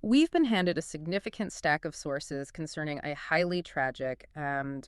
We've been handed a significant stack of sources concerning a highly tragic and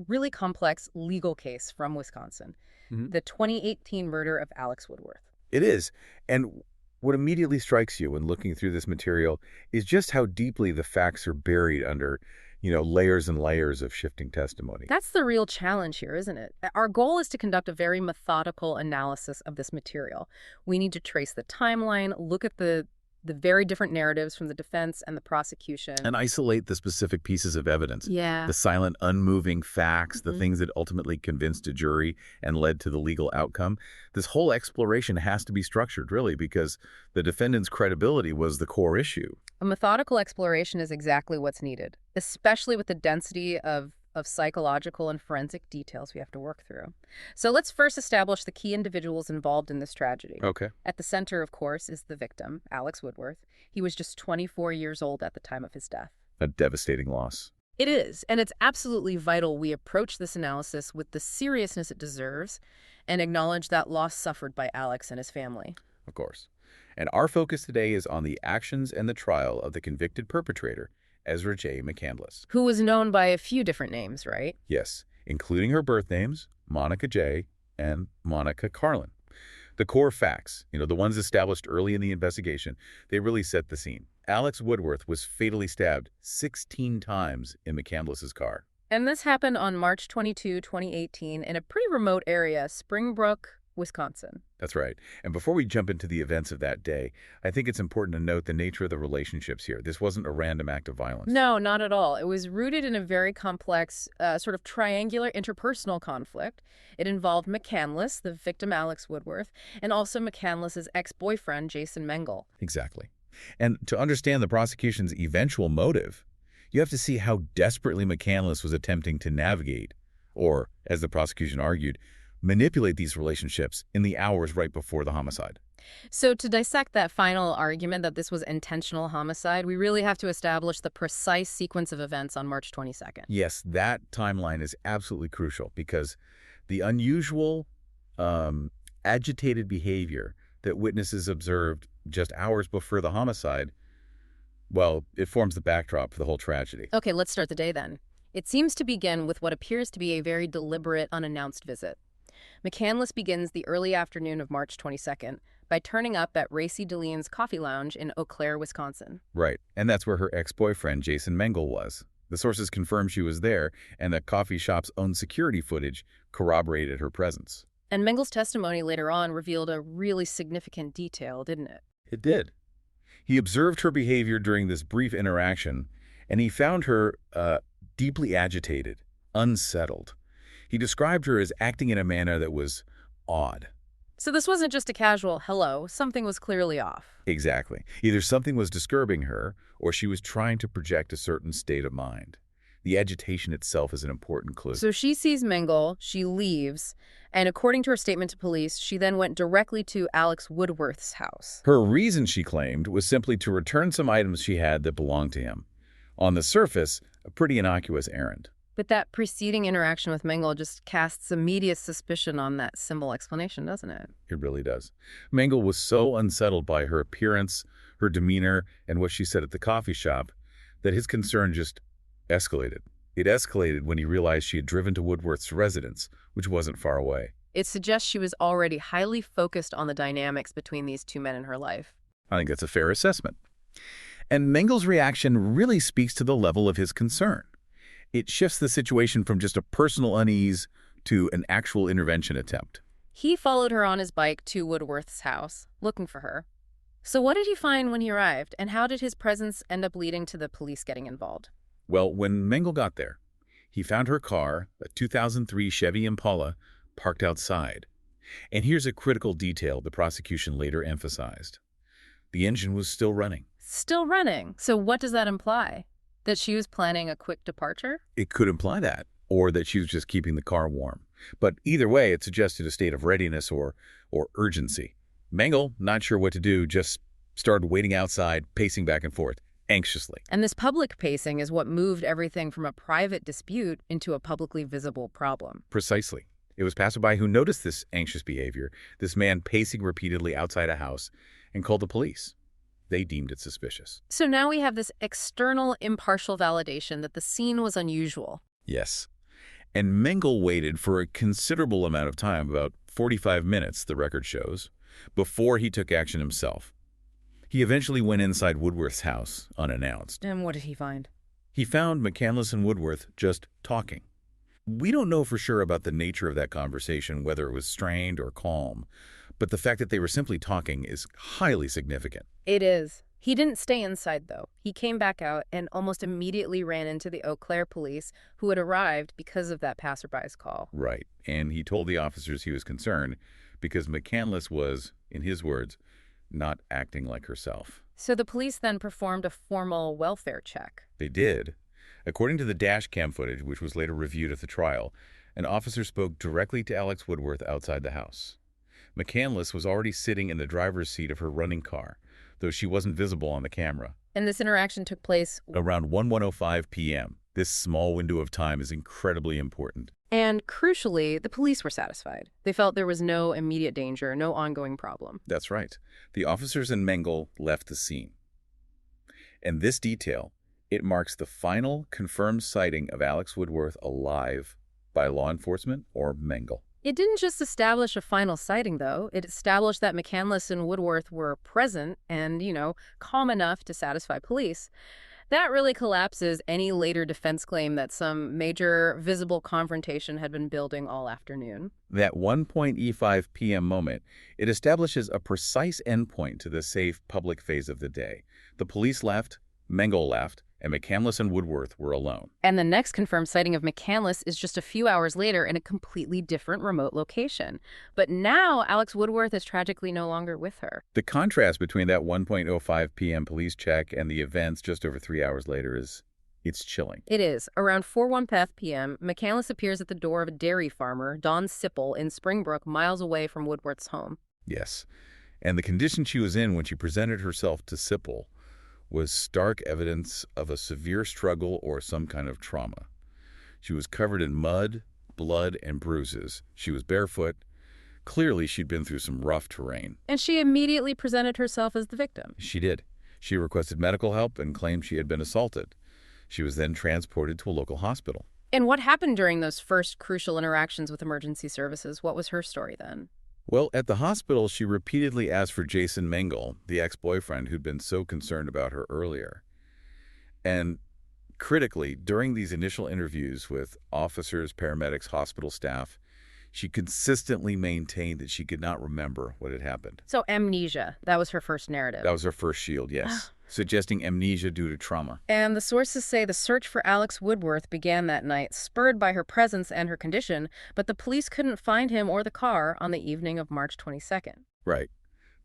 really complex legal case from Wisconsin, Mhm. the 2018 murder of Alex Woodworth. It is. And what immediately strikes you when looking through this material is just how deeply the facts are buried under, layers and layers of shifting testimony. That's the real challenge here, isn't it? Our goal is to conduct a very methodical analysis of this material. We need to trace the timeline, look at the very different narratives from the defense and the prosecution. And isolate the specific pieces of evidence, Yeah. the silent, unmoving facts, the Mhm. things that ultimately convinced a jury and led to the legal outcome. This whole exploration has to be structured, really, because the defendant's credibility was the core issue. A methodical exploration is exactly what's needed, especially with the density of psychological and forensic details we have to work through. So let's first establish the key individuals involved in this tragedy. Okay. At the center, of course, is the victim, Alex Woodworth. He was just 24 years old at the time of his death. A devastating loss. It is, and it's absolutely vital we approach this analysis with the seriousness it deserves and acknowledge that loss suffered by Alex and his family. Of course. And our focus today is on the actions and the trial of the convicted perpetrator, Ezra J. McCandless. Who was known by a few different names, right? Yes, including her birth names, Monica J. and Monica Carlin. The core facts, the ones established early in the investigation, they really set the scene. Alex Woodworth was fatally stabbed 16 times in McCandless's car. And this happened on March 22, 2018, in a pretty remote area, Springbrook, Wisconsin. That's right. And before we jump into the events of that day, I think it's important to note the nature of the relationships here. This wasn't a random act of violence. No, not at all. It was rooted in a very complex, sort of triangular interpersonal conflict. It involved McCandless, the victim Alex Woodworth, and also McCandless's ex-boyfriend, Jason Mengel. Exactly. And to understand the prosecution's eventual motive, you have to see how desperately McCandless was attempting to navigate, or, as the prosecution argued, manipulate these relationships in the hours right before the homicide. So to dissect that final argument that this was intentional homicide, we really have to establish the precise sequence of events on March 22nd. Yes, that timeline is absolutely crucial because the unusual, agitated behavior that witnesses observed just hours before the homicide, well, it forms the backdrop for the whole tragedy. Okay, let's start the day then. It seems to begin with what appears to be a very deliberate, unannounced visit. McCandless begins the early afternoon of March 22nd by turning up at Racy DeLean's Coffee Lounge in Eau Claire, Wisconsin. Right, and that's where her ex-boyfriend, Jason Mengel, was. The sources confirmed she was there, and the coffee shop's own security footage corroborated her presence. And Mengel's testimony later on revealed a really significant detail, didn't it? It did. He observed her behavior during this brief interaction, and he found her deeply agitated, unsettled. He described her as acting in a manner that was odd. So this wasn't just a casual hello, something was clearly off. Exactly. Either something was disturbing her, or she was trying to project a certain state of mind. The agitation itself is an important clue. So she sees Mengel, she leaves, and according to her statement to police, she then went directly to Alex Woodworth's house. Her reason, she claimed, was simply to return some items she had that belonged to him. On the surface, a pretty innocuous errand. But that preceding interaction with Mengel just casts immediate suspicion on that simple explanation, doesn't it? It really does. Mengel was so unsettled by her appearance, her demeanor, and what she said at the coffee shop that his concern just escalated. It escalated when he realized she had driven to Woodworth's residence, which wasn't far away. It suggests she was already highly focused on the dynamics between these two men in her life. I think that's a fair assessment. And Mengel's reaction really speaks to the level of his concern. It shifts the situation from just a personal unease to an actual intervention attempt. He followed her on his bike to Woodworth's house, looking for her. So what did he find when he arrived, and how did his presence end up leading to the police getting involved? Well, when Mengel got there, he found her car, a 2003 Chevy Impala, parked outside. And here's a critical detail the prosecution later emphasized. The engine was still running. Still running. So what does that imply? That she was planning a quick departure? It could imply that, or that she was just keeping the car warm. But either way, it suggested a state of readiness or urgency. Mengel, not sure what to do, just started waiting outside, pacing back and forth, anxiously. And this public pacing is what moved everything from a private dispute into a publicly visible problem. Precisely. It was passerby who noticed this anxious behavior, this man pacing repeatedly outside a house, and called the police. They deemed it suspicious. So now we have this external, impartial validation that the scene was unusual. Yes. And Mengel waited for a considerable amount of time, about 45 minutes, the record shows, before he took action himself. He eventually went inside Woodworth's house, unannounced. And what did he find? He found McCandless and Woodworth just talking. We don't know for sure about the nature of that conversation, whether it was strained or calm, but the fact that they were simply talking is highly significant. It is. He didn't stay inside, though. He came back out and almost immediately ran into the Eau Claire police, who had arrived because of that passerby's call. Right, and he told the officers he was concerned because McCandless was, in his words, not acting like herself. So the police then performed a formal welfare check. They did. According to the dash cam footage, which was later reviewed at the trial, an officer spoke directly to Alex Woodworth outside the house. McCandless was already sitting in the driver's seat of her running car, though she wasn't visible on the camera. And this interaction took place Around 1:05 p.m. This small window of time is incredibly important. And crucially, the police were satisfied. They felt there was no immediate danger, no ongoing problem. That's right. The officers and Mengel left the scene. And this detail, it marks the final confirmed sighting of Alex Woodworth alive by law enforcement or Mengel. It didn't just establish a final sighting, though. It established that McCandless and Woodworth were present and, calm enough to satisfy police. That really collapses any later defense claim that some major visible confrontation had been building all afternoon. That 1:05 p.m. moment, it establishes a precise endpoint to the safe public phase of the day. The police left, Mengel left, and McCandless and Woodworth were alone. And the next confirmed sighting of McCandless is just a few hours later in a completely different remote location. But now Alex Woodworth is tragically no longer with her. The contrast between that 1:05 p.m. police check and the events just over 3 hours later it's chilling. It is. Around 4:15 p.m., McCandless appears at the door of a dairy farmer, Don Sipple, in Springbrook, miles away from Woodworth's home. Yes. And the condition she was in when she presented herself to Sipple was stark evidence of a severe struggle or some kind of trauma. She was covered in mud, blood, and bruises. She was barefoot. Clearly, she'd been through some rough terrain. And she immediately presented herself as the victim. She did. She requested medical help and claimed she had been assaulted. She was then transported to a local hospital. And what happened during those first crucial interactions with emergency services? What was her story then? Well, at the hospital, she repeatedly asked for Jason Mengel, the ex-boyfriend who'd been so concerned about her earlier. And critically, during these initial interviews with officers, paramedics, hospital staff, she consistently maintained that she could not remember what had happened. So amnesia, that was her first narrative. That was her first shield, yes, suggesting amnesia due to trauma. And the sources say the search for Alex Woodworth began that night, spurred by her presence and her condition, but the police couldn't find him or the car on the evening of March 22nd. Right.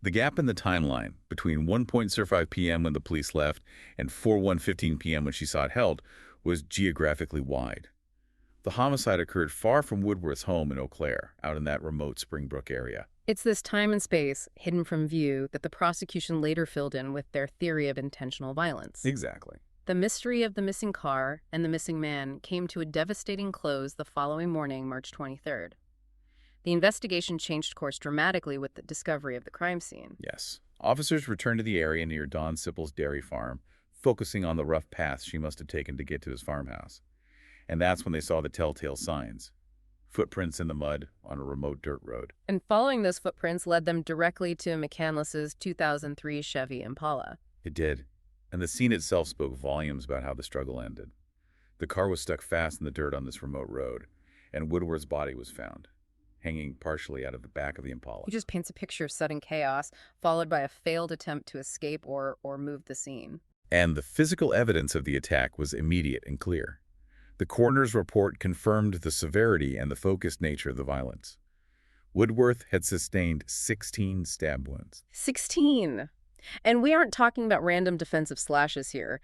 The gap in the timeline between 1:05 p.m. when the police left and 4:15 p.m. when she sought help was geographically wide. The homicide occurred far from Woodworth's home in Eau Claire, out in that remote Springbrook area. It's this time and space, hidden from view, that the prosecution later filled in with their theory of intentional violence. Exactly. The mystery of the missing car and the missing man came to a devastating close the following morning, March 23rd. The investigation changed course dramatically with the discovery of the crime scene. Yes. Officers returned to the area near Don Sipple's dairy farm, focusing on the rough path she must have taken to get to his farmhouse. And that's when they saw the telltale signs. Footprints in the mud on a remote dirt road. And following those footprints led them directly to McCandless's 2003 Chevy Impala. It did. And the scene itself spoke volumes about how the struggle ended. The car was stuck fast in the dirt on this remote road, and Woodworth's body was found, hanging partially out of the back of the Impala. He just paints a picture of sudden chaos, followed by a failed attempt to escape or move the scene. And the physical evidence of the attack was immediate and clear. The coroner's report confirmed the severity and the focused nature of the violence. Woodworth had sustained 16 stab wounds. 16! And we aren't talking about random defensive slashes here.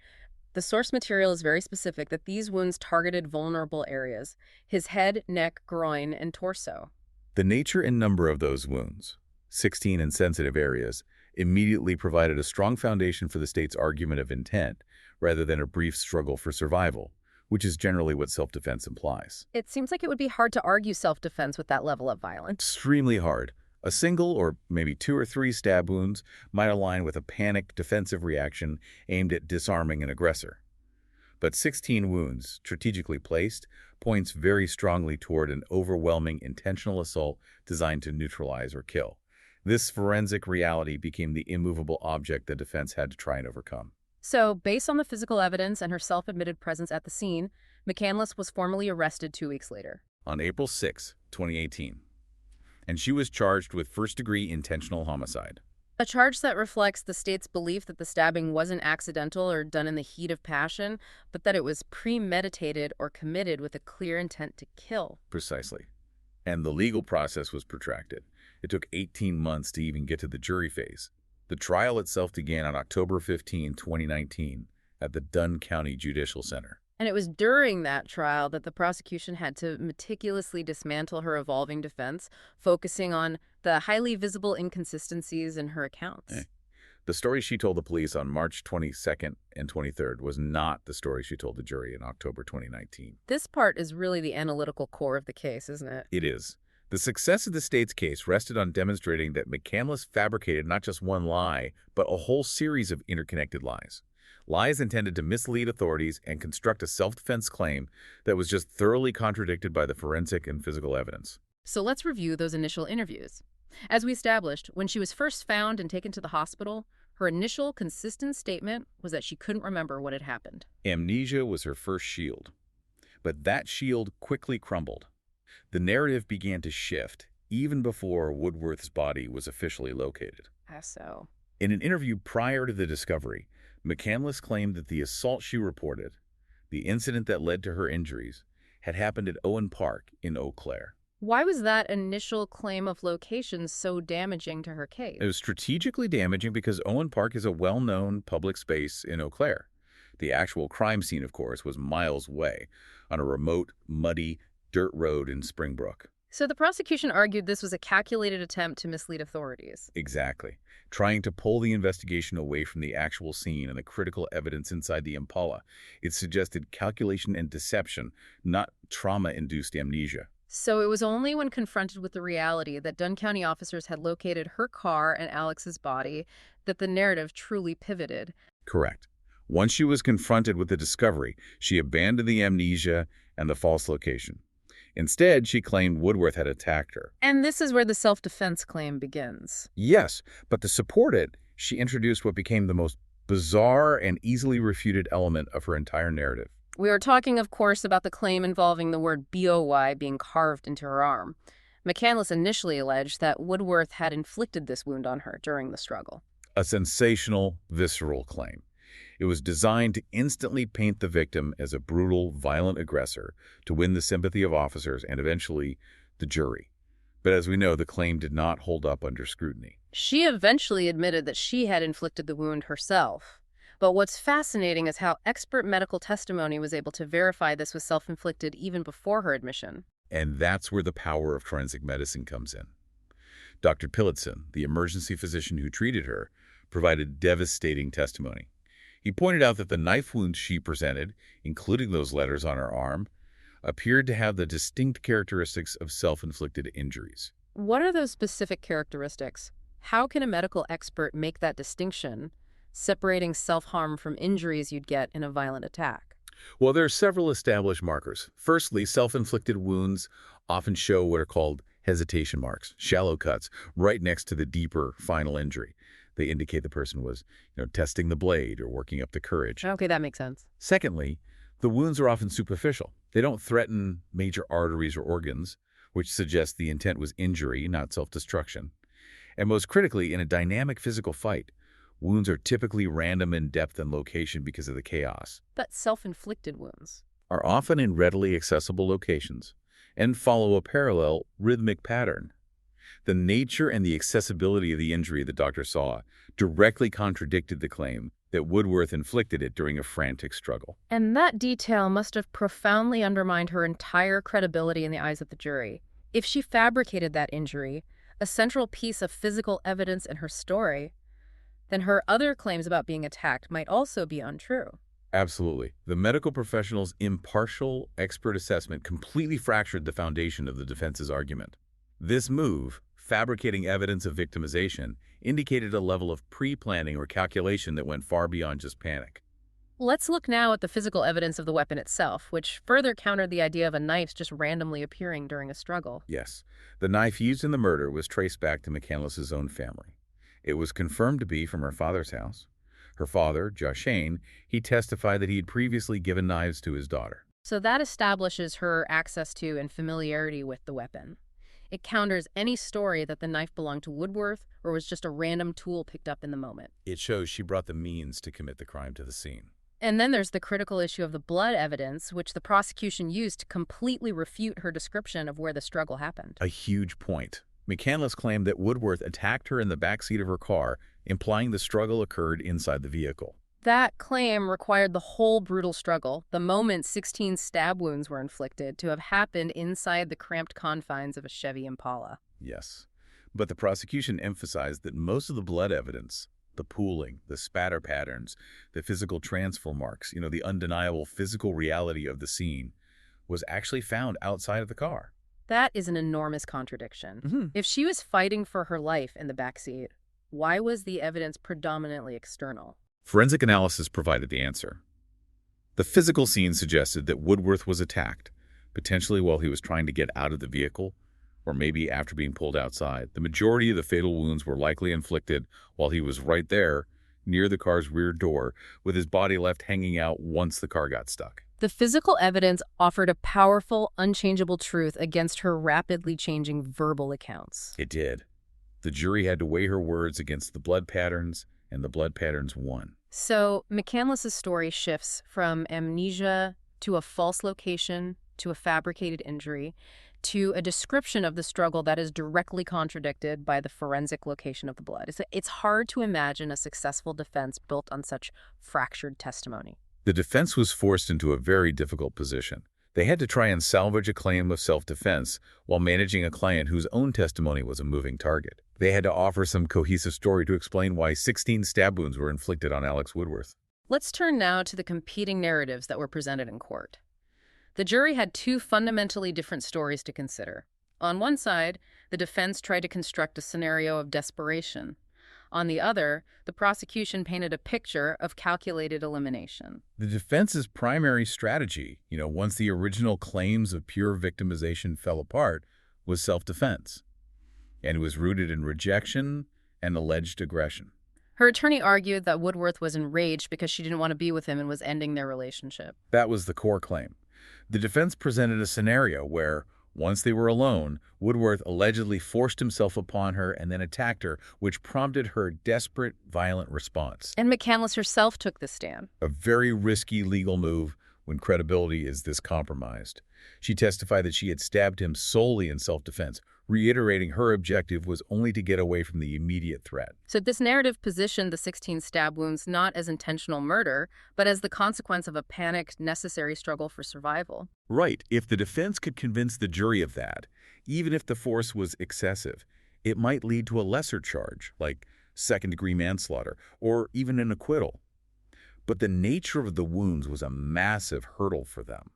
The source material is very specific that these wounds targeted vulnerable areas: his head, neck, groin, and torso. The nature and number of those wounds, 16 in sensitive areas, immediately provided a strong foundation for the state's argument of intent, rather than a brief struggle for survival, which is generally what self-defense implies. It seems like it would be hard to argue self-defense with that level of violence. Extremely hard. A single or maybe 2 or 3 stab wounds might align with a panicked defensive reaction aimed at disarming an aggressor. But 16 wounds, strategically placed, points very strongly toward an overwhelming intentional assault designed to neutralize or kill. This forensic reality became the immovable object the defense had to try and overcome. So, based on the physical evidence and her self-admitted presence at the scene, McCandless was formally arrested 2 weeks later. On April 6, 2018. And she was charged with first-degree intentional homicide. A charge that reflects the state's belief that the stabbing wasn't accidental or done in the heat of passion, but that it was premeditated or committed with a clear intent to kill. Precisely. And the legal process was protracted. It took 18 months to even get to the jury phase. The trial itself began on October 15, 2019, at the Dunn County Judicial Center. And it was during that trial that the prosecution had to meticulously dismantle her evolving defense, focusing on the highly visible inconsistencies in her accounts. The story she told the police on March 22nd and 23rd was not the story she told the jury in October 2019. This part is really the analytical core of the case, isn't it? It is. The success of the state's case rested on demonstrating that McCandless fabricated not just one lie, but a whole series of interconnected lies. Lies intended to mislead authorities and construct a self-defense claim that was just thoroughly contradicted by the forensic and physical evidence. So let's review those initial interviews. As we established, when she was first found and taken to the hospital, her initial consistent statement was that she couldn't remember what had happened. Amnesia was her first shield. But that shield quickly crumbled. The narrative began to shift, even before Woodworth's body was officially located. How so? In an interview prior to the discovery, McCandless claimed that the assault she reported, the incident that led to her injuries, had happened at Owen Park in Eau Claire. Why was that initial claim of location so damaging to her case? It was strategically damaging because Owen Park is a well-known public space in Eau Claire. The actual crime scene, of course, was miles away, on a remote, muddy, dirt road in Springbrook. So the prosecution argued this was a calculated attempt to mislead authorities. Exactly. Trying to pull the investigation away from the actual scene and the critical evidence inside the Impala. It suggested calculation and deception, not trauma-induced amnesia. So it was only when confronted with the reality that Dunn County officers had located her car and Alex's body that the narrative truly pivoted. Correct. Once she was confronted with the discovery, she abandoned the amnesia and the false location. Instead, she claimed Woodworth had attacked her. And this is where the self-defense claim begins. Yes, but to support it, she introduced what became the most bizarre and easily refuted element of her entire narrative. We are talking, of course, about the claim involving the word BOY being carved into her arm. McCandless initially alleged that Woodworth had inflicted this wound on her during the struggle. A sensational, visceral claim. It was designed to instantly paint the victim as a brutal, violent aggressor to win the sympathy of officers and eventually the jury. But as we know, the claim did not hold up under scrutiny. She eventually admitted that she had inflicted the wound herself. But what's fascinating is how expert medical testimony was able to verify this was self-inflicted even before her admission. And that's where the power of forensic medicine comes in. Dr. Pillitson, the emergency physician who treated her, provided devastating testimony. He pointed out that the knife wounds she presented, including those letters on her arm, appeared to have the distinct characteristics of self-inflicted injuries. What are those specific characteristics? How can a medical expert make that distinction, separating self-harm from injuries you'd get in a violent attack? Well, there are several established markers. Firstly, self-inflicted wounds often show what are called hesitation marks, shallow cuts, right next to the deeper final injury. They indicate the person was, testing the blade or working up the courage. Okay, that makes sense. Secondly, the wounds are often superficial. They don't threaten major arteries or organs, which suggests the intent was injury, not self-destruction. And most critically, in a dynamic physical fight, wounds are typically random in depth and location because of the chaos. But self-inflicted wounds Are often in readily accessible locations and follow a parallel rhythmic pattern. The nature and the accessibility of the injury the doctor saw directly contradicted the claim that Woodworth inflicted it during a frantic struggle. And that detail must have profoundly undermined her entire credibility in the eyes of the jury. If she fabricated that injury, a central piece of physical evidence in her story, then her other claims about being attacked might also be untrue. Absolutely. The medical professional's impartial, expert assessment completely fractured the foundation of the defense's argument. This move, fabricating evidence of victimization indicated a level of pre-planning or calculation that went far beyond just panic. Let's look now at the physical evidence of the weapon itself, which further countered the idea of a knife just randomly appearing during a struggle. Yes, the knife used in the murder was traced back to McCandless's own family. It was confirmed to be from her father's house. Her father, Joshane, he testified that he had previously given knives to his daughter. So that establishes her access to and familiarity with the weapon. It counters any story that the knife belonged to Woodworth or was just a random tool picked up in the moment. It shows she brought the means to commit the crime to the scene. And then there's the critical issue of the blood evidence, which the prosecution used to completely refute her description of where the struggle happened. A huge point. McCandless claimed that Woodworth attacked her in the back seat of her car, implying the struggle occurred inside the vehicle. That claim required the whole brutal struggle, the moment 16 stab wounds were inflicted, to have happened inside the cramped confines of a Chevy Impala. Yes, but the prosecution emphasized that most of the blood evidence, the pooling, the spatter patterns, the physical transfer marks, the undeniable physical reality of the scene, was actually found outside of the car. That is an enormous contradiction. If she was fighting for her life in the backseat, why was the evidence predominantly external? Forensic analysis provided the answer. The physical scene suggested that Woodworth was attacked, potentially while he was trying to get out of the vehicle, or maybe after being pulled outside. The majority of the fatal wounds were likely inflicted while he was right there, near the car's rear door, with his body left hanging out once the car got stuck. The physical evidence offered a powerful, unchangeable truth against her rapidly changing verbal accounts. It did. The jury had to weigh her words against the blood patterns, and the blood patterns won. So McCandless's story shifts from amnesia to a false location to a fabricated injury to a description of the struggle that is directly contradicted by the forensic location of the blood. It's hard to imagine a successful defense built on such fractured testimony. The defense was forced into a very difficult position. They had to try and salvage a claim of self-defense while managing a client whose own testimony was a moving target. They had to offer some cohesive story to explain why 16 stab wounds were inflicted on Alex Woodworth. Let's turn now to the competing narratives that were presented in court. The jury had two fundamentally different stories to consider. On one side, the defense tried to construct a scenario of desperation. On the other, the prosecution painted a picture of calculated elimination. The defense's primary strategy, once the original claims of pure victimization fell apart, was self-defense. And it was rooted in rejection and alleged aggression. Her attorney argued that Woodworth was enraged because she didn't want to be with him and was ending their relationship. That was the core claim. The defense presented a scenario where, once they were alone, Woodworth allegedly forced himself upon her and then attacked her, which prompted her desperate, violent response. And McCandless herself took the stand. A very risky legal move when credibility is this compromised. She testified that she had stabbed him solely in self-defense, reiterating her objective was only to get away from the immediate threat. So this narrative positioned the 16 stab wounds not as intentional murder, but as the consequence of a panicked, necessary struggle for survival. Right. If the defense could convince the jury of that, even if the force was excessive, it might lead to a lesser charge, like second-degree manslaughter, or even an acquittal. But the nature of the wounds was a massive hurdle for them.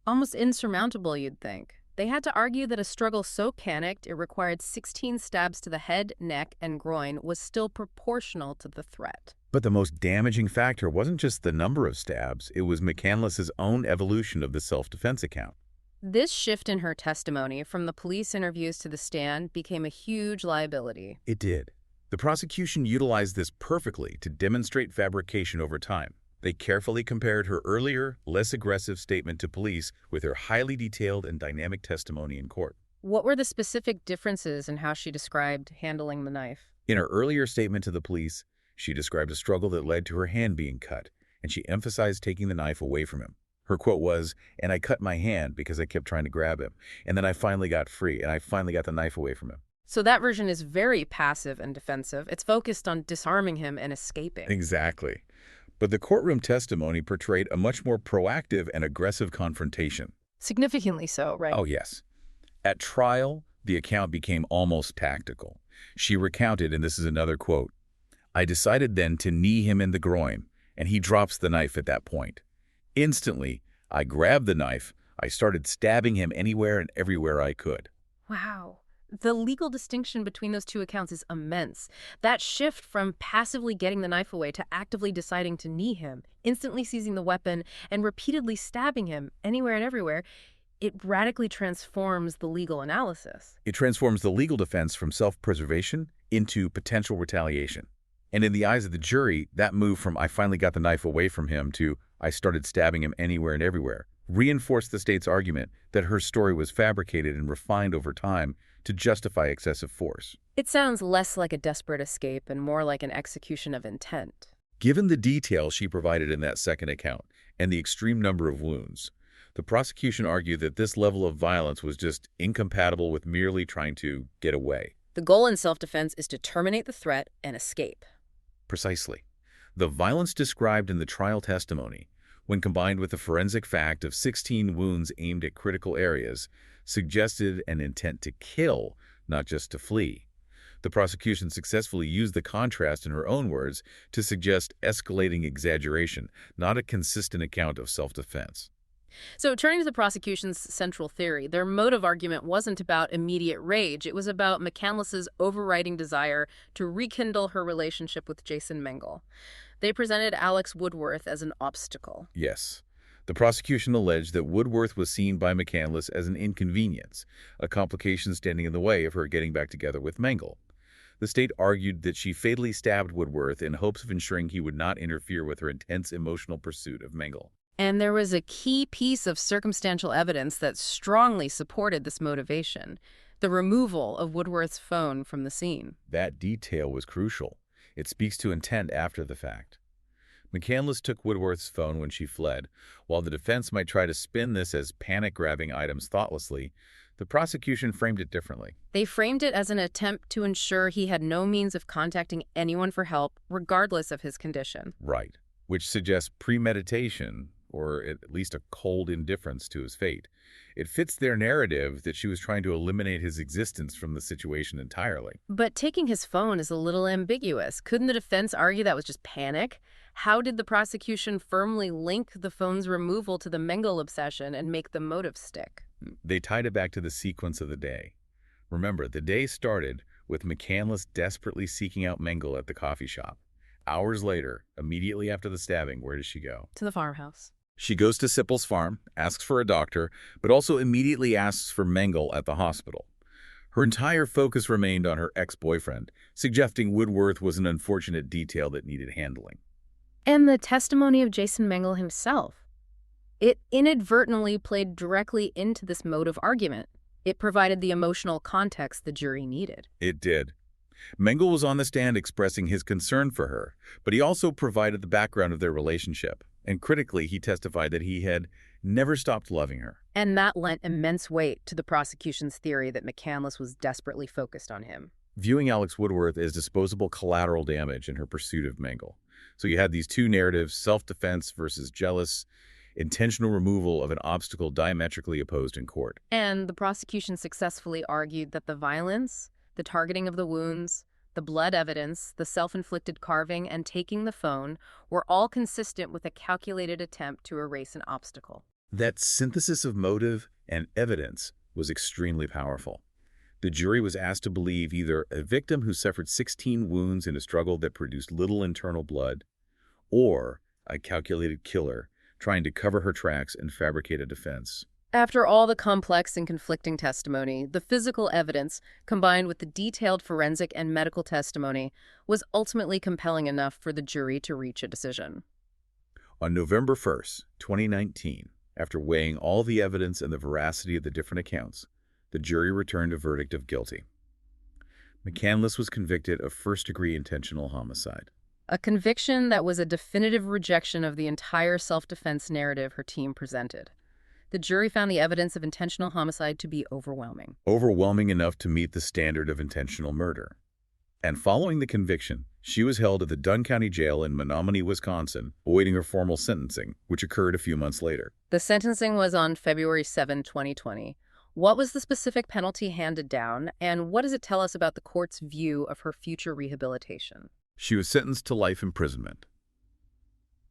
Almost insurmountable, you'd think. They had to argue that a struggle so panicked it required 16 stabs to the head, neck, and groin was still proportional to the threat. But the most damaging factor wasn't just the number of stabs, it was McCandless's own evolution of the self-defense account. This shift in her testimony from the police interviews to the stand became a huge liability. It did. The prosecution utilized this perfectly to demonstrate fabrication over time. They carefully compared her earlier, less aggressive statement to police with her highly detailed and dynamic testimony in court. What were the specific differences in how she described handling the knife? In her earlier statement to the police, she described a struggle that led to her hand being cut, and she emphasized taking the knife away from him. Her quote was, "And I cut my hand because I kept trying to grab him, and then I finally got free, and I finally got the knife away from him." So that version is very passive and defensive. It's focused on disarming him and escaping. Exactly. But the courtroom testimony portrayed a much more proactive and aggressive confrontation. Significantly so, right? Oh, yes. At trial, the account became almost tactical. She recounted, and this is another quote, "I decided then to knee him in the groin, and he drops the knife at that point. Instantly, I grabbed the knife. I started stabbing him anywhere and everywhere I could." Wow. The legal distinction between those two accounts is immense. That shift from passively getting the knife away to actively deciding to knee him, instantly seizing the weapon, and repeatedly stabbing him anywhere and everywhere, it radically transforms the legal analysis. It transforms the legal defense from self-preservation into potential retaliation. And in the eyes of the jury, that move from "I finally got the knife away from him" to "I started stabbing him anywhere and everywhere" reinforced the state's argument that her story was fabricated and refined over time to justify excessive force. It sounds less like a desperate escape and more like an execution of intent. Given the detail she provided in that second account and the extreme number of wounds, the prosecution argued that this level of violence was just incompatible with merely trying to get away. The goal in self-defense is to terminate the threat and escape. Precisely. The violence described in the trial testimony, when combined with the forensic fact of 16 wounds aimed at critical areas, suggested an intent to kill, not just to flee. The prosecution successfully used the contrast in her own words to suggest escalating exaggeration, not a consistent account of self-defense. So turning to the prosecution's central theory, their motive argument wasn't about immediate rage. It was about McCandless's overriding desire to rekindle her relationship with Jason Mengel. They presented Alex Woodworth as an obstacle. Yes. The prosecution alleged that Woodworth was seen by McCandless as an inconvenience, a complication standing in the way of her getting back together with Mengel. The state argued that she fatally stabbed Woodworth in hopes of ensuring he would not interfere with her intense emotional pursuit of Mengel. And there was a key piece of circumstantial evidence that strongly supported this motivation: the removal of Woodworth's phone from the scene. That detail was crucial. It speaks to intent after the fact. McCandless took Woodworth's phone when she fled. While the defense might try to spin this as panic-grabbing items thoughtlessly, the prosecution framed it differently. They framed it as an attempt to ensure he had no means of contacting anyone for help, regardless of his condition. Right. Which suggests premeditation, or at least a cold indifference to his fate. It fits their narrative that she was trying to eliminate his existence from the situation entirely. But taking his phone is a little ambiguous. Couldn't the defense argue that was just panic? How did the prosecution firmly link the phone's removal to the Mengel obsession and make the motive stick? They tied it back to the sequence of the day. Remember, the day started with McCandless desperately seeking out Mengel at the coffee shop. Hours later, immediately after the stabbing, where does she go? To the farmhouse. She goes to Sippel's farm, asks for a doctor, but also immediately asks for Mengel at the hospital. Her entire focus remained on her ex-boyfriend, suggesting Woodworth was an unfortunate detail that needed handling. And the testimony of Jason Mengel himself. It inadvertently played directly into this motive argument. It provided the emotional context the jury needed. It did. Mengel was on the stand expressing his concern for her, but he also provided the background of their relationship. And critically, he testified that he had never stopped loving her. And that lent immense weight to the prosecution's theory that McCandless was desperately focused on him. Viewing Alex Woodworth as disposable collateral damage in her pursuit of Mengel. So you had these two narratives, self-defense versus jealous, intentional removal of an obstacle diametrically opposed in court. And the prosecution successfully argued that the violence, the targeting of the wounds, the blood evidence, the self-inflicted carving, and taking the phone were all consistent with a calculated attempt to erase an obstacle. That synthesis of motive and evidence was extremely powerful. The jury was asked to believe either a victim who suffered 16 wounds in a struggle that produced little internal blood, or a calculated killer trying to cover her tracks and fabricate a defense. After all the complex and conflicting testimony, the physical evidence, combined with the detailed forensic and medical testimony, was ultimately compelling enough for the jury to reach a decision. On November 1st, 2019, after weighing all the evidence and the veracity of the different accounts, the jury returned a verdict of guilty. McCandless was convicted of first-degree intentional homicide. A conviction that was a definitive rejection of the entire self-defense narrative her team presented. The jury found the evidence of intentional homicide to be overwhelming. Overwhelming enough to meet the standard of intentional murder. And following the conviction, she was held at the Dunn County Jail in Menominee, Wisconsin, awaiting her formal sentencing, which occurred a few months later. The sentencing was on February 7, 2020. What was the specific penalty handed down, and what does it tell us about the court's view of her future rehabilitation? She was sentenced to life imprisonment.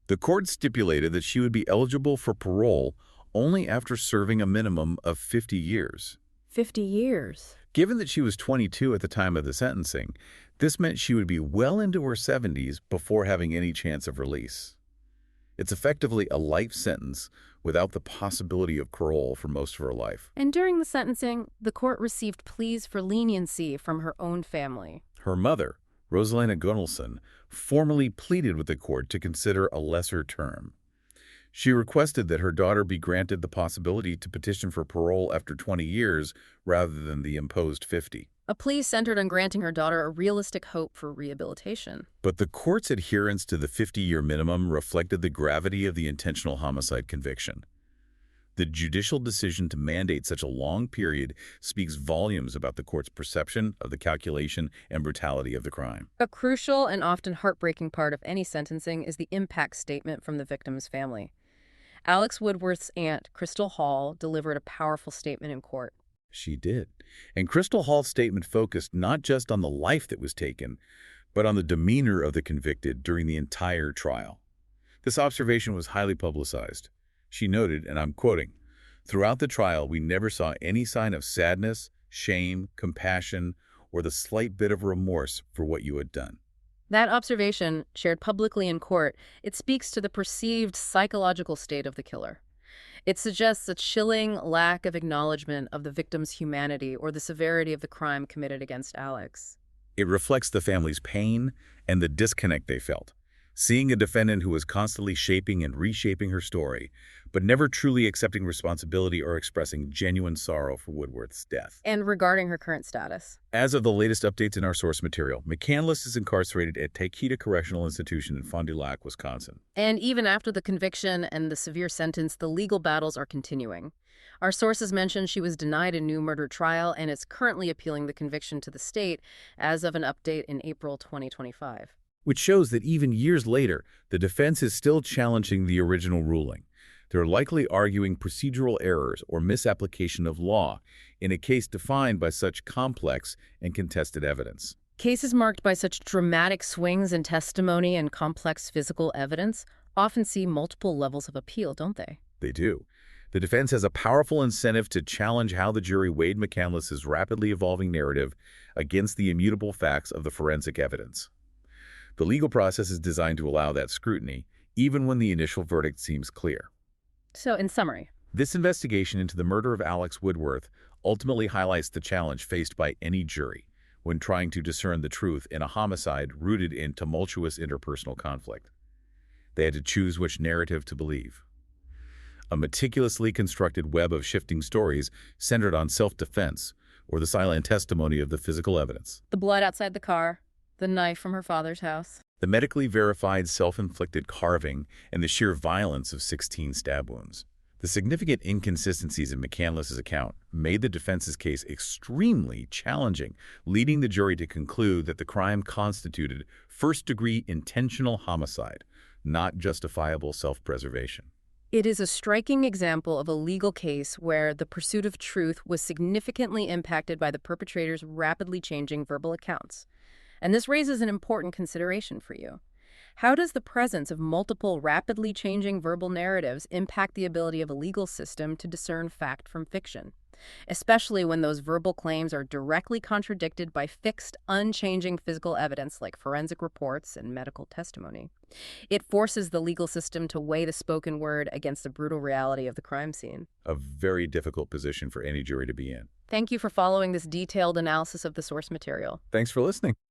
The court stipulated that she would be eligible for parole only after serving a minimum of 50 years. 50 years? Given that she was 22 at the time of the sentencing, this meant she would be well into her 70s before having any chance of release. It's effectively a life sentence without the possibility of parole for most of her life. And during the sentencing, the court received pleas for leniency from her own family. Her mother, Rosalina Gunnelson, formally pleaded with the court to consider a lesser term. She requested that her daughter be granted the possibility to petition for parole after 20 years rather than the imposed 50. A plea centered on granting her daughter a realistic hope for rehabilitation. But the court's adherence to the 50-year minimum reflected the gravity of the intentional homicide conviction. The judicial decision to mandate such a long period speaks volumes about the court's perception of the calculation and brutality of the crime. A crucial and often heartbreaking part of any sentencing is the impact statement from the victim's family. Alex Woodworth's aunt, Crystal Hall, delivered a powerful statement in court. She did. And Crystal Hall's statement focused not just on the life that was taken, but on the demeanor of the convicted during the entire trial. This observation was highly publicized. She noted, and I'm quoting, "Throughout the trial, we never saw any sign of sadness, shame, compassion, or the slight bit of remorse for what you had done." That observation, shared publicly in court, it speaks to the perceived psychological state of the killer. It suggests a chilling lack of acknowledgement of the victim's humanity or the severity of the crime committed against Alex. It reflects the family's pain and the disconnect they felt, seeing a defendant who was constantly shaping and reshaping her story, but never truly accepting responsibility or expressing genuine sorrow for Woodworth's death. And regarding her current status. As of the latest updates in our source material, McCandless is incarcerated at Taquita Correctional Institution in Fond du Lac, Wisconsin. And even after the conviction and the severe sentence, the legal battles are continuing. Our sources mention she was denied a new murder trial and is currently appealing the conviction to the state as of an update in April 2025. Which shows that even years later, the defense is still challenging the original ruling. They're likely arguing procedural errors or misapplication of law in a case defined by such complex and contested evidence. Cases marked by such dramatic swings in testimony and complex physical evidence often see multiple levels of appeal, don't they? They do. The defense has a powerful incentive to challenge how the jury weighed McCandless's rapidly evolving narrative against the immutable facts of the forensic evidence. The legal process is designed to allow that scrutiny, even when the initial verdict seems clear. So, in summary, this investigation into the murder of Alex Woodworth ultimately highlights the challenge faced by any jury when trying to discern the truth in a homicide rooted in tumultuous interpersonal conflict. They had to choose which narrative to believe. A meticulously constructed web of shifting stories centered on self-defense or the silent testimony of the physical evidence. the blood outside the car, the knife from her father's house. The medically verified self-inflicted carving and the sheer violence of 16 stab wounds. The significant inconsistencies in McCandless's account made the defense's case extremely challenging, leading the jury to conclude that the crime constituted first-degree intentional homicide, not justifiable self-preservation. It is a striking example of a legal case where the pursuit of truth was significantly impacted by the perpetrator's rapidly changing verbal accounts. And this raises an important consideration for you. How does the presence of multiple rapidly changing verbal narratives impact the ability of a legal system to discern fact from fiction, especially when those verbal claims are directly contradicted by fixed, unchanging physical evidence like forensic reports and medical testimony? It forces the legal system to weigh the spoken word against the brutal reality of the crime scene. A very difficult position for any jury to be in. Thank you for following this detailed analysis of the source material. Thanks for listening.